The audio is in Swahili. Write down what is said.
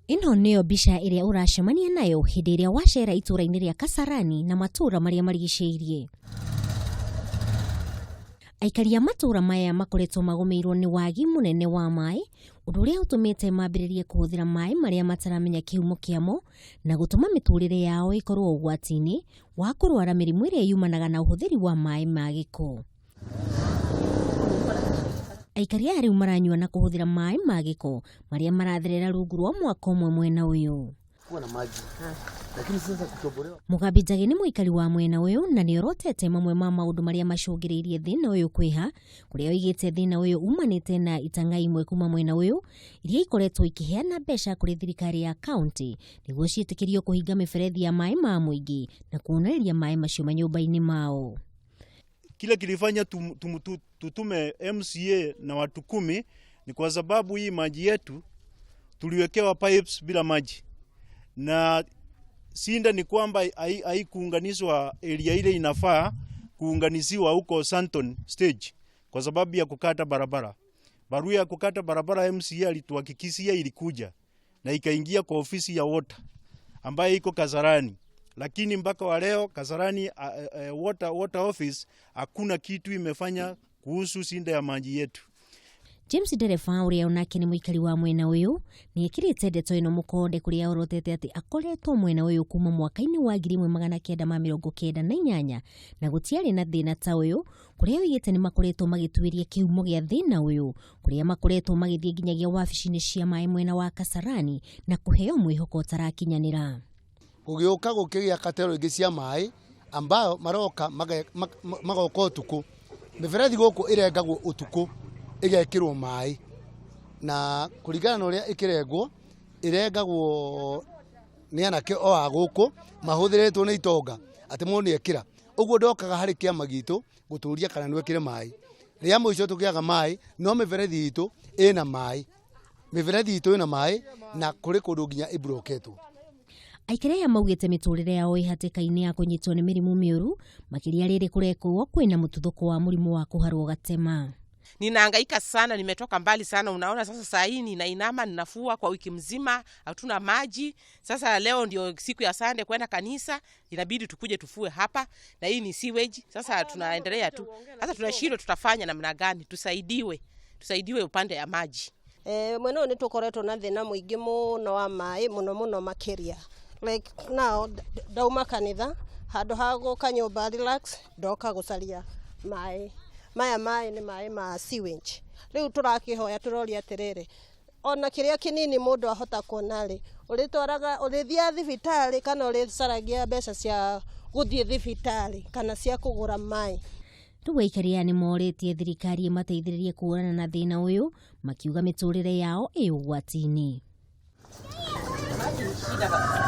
Ino niyo mbica iria uracemania nayo hindi iria wacera itũra-inĩ ria Kasarani na matũra maria marigicĩirie. Aikari a matũra maya makoretwo magomeirwo ni wagi munene wa maĩ, ũndũ ũrĩa ũtũmĩte mambĩrĩrie kũhũthĩra maĩ maria mataramenya kĩhumo kĩamo na gũtũma mĩtũrĩre yao ĩkorwo ũgwati-inĩ wa kũrwara mĩrimũ ĩrĩa yumanaga na ũhũthĩri wa maĩ ma gĩko. Aikari aya rĩu maranyua na kũhũthĩra maĩ ma gĩko maria maratherera rungu rwa mwaka ũmwe mwena ũyũ. Mugabi Njagi nĩ mũikari wa mwena ũyũ na nĩorotete mamwe ma maũndũ maria macũngĩrĩirie thĩna ũyũ kwĩha, kũrĩa oigĩte thĩna ũyũ umanĩte na itanga imwe kuma mwena ũyũ iria ikoretwo ikiheana mbeca kũrĩ thirikari ya kaunti nĩguo ciĩtĩkĩrio kũhinga mĩberethi ya maĩ ma mũingĩ na kuonereria maĩ macio manyũmba-inĩ mao. Kile kilifanya tutume MCA na watu 10 ni kwa sababu hii maji yetu tuliwekewa pipes bila maji, na sinda ni kwamba haikuunganishwa area ile inafaa kuunganisiwa huko Santon stage kwa sababu ya kukata barabara. Barua ya kukata barabara MCA alituhakikishia ilikuja na ikaingia kwa ofisi ya water ambayo iko Kasarani. Lakini mpaka wa leo Kasarani water office hakuna kitu imefanya kuhusu sinda ya maji yetu. James Ndereba uria onake ni muikari wa mwena uyu ni ekirite ndeto ino mukonde kuria orotete ati akoretwo mwena uyu kuma mwaka-ini wa 1998 na gutiari na thina ta uyu, kuria oigite ni makoretwo magituiria kiumo gia thina uyu, kuria makoretwo magithie nginyagia wabici-ini cia maĩ mwena wa Kasarani na kuheo mwihoko utarakinyanira. Gugioka gukigia katero ingi cia maĩ ambayo maroka magoka utuku, miberethi guku irengagwo utuku igekirwo maĩ, na kuringana na uria ikirengwo irengagwo ni anake o aguku mahuthiritwo ni itonga ati mundu ekira uguo ndokaga hari kiama gitu guturia kana nwekire maĩ. Ria muico tukiaga maĩ no miberethi itu ina maĩ, miberethi itu ina maĩ na kuri kundu nginya ibroketwo. Aikari aya maugite miturire yao ihatĩka-inĩ ya kunyitwo ni mĩrimũ mĩũru, makiria rĩrĩ kũrekwo kwĩna mũtuthũko wa mũrimũ wa kuharwo gatema. Ninahangaika sana, nimetoka mbali sana. Unaona sasa saa hii ninainama ninafua kwa wiki mzima, hatuna maji. Sasa leo ndio siku ya Sunday kwenda kanisa, inabidi tukuje tufue hapa na hii ni sewage. Sasa tunaendelea tu. Sasa tunashindwa tutafanya namna gani? Tusaidiwe upande ya maji. Mweno ni tukoretwo na thina muingi muno wa maĩ muno makiria. Like now dauma kanitha handu ha guka nyumba relax ndoka gucaria maĩ. Maya maĩ ni maĩ ma sewage. Riu turakihoya turoria atiriri, ona kiria kinini mundu ahota kuona ri urithia thibitari kana uricaragia mbeca cia guthie thibitari kana cia kugura maĩ. Riu aikari aya ni moretie thirikari mateithĩrĩrie kuhũrana na thĩna ũyũ, makiuga mĩtũrĩre yao ĩ ũgwati-inĩ.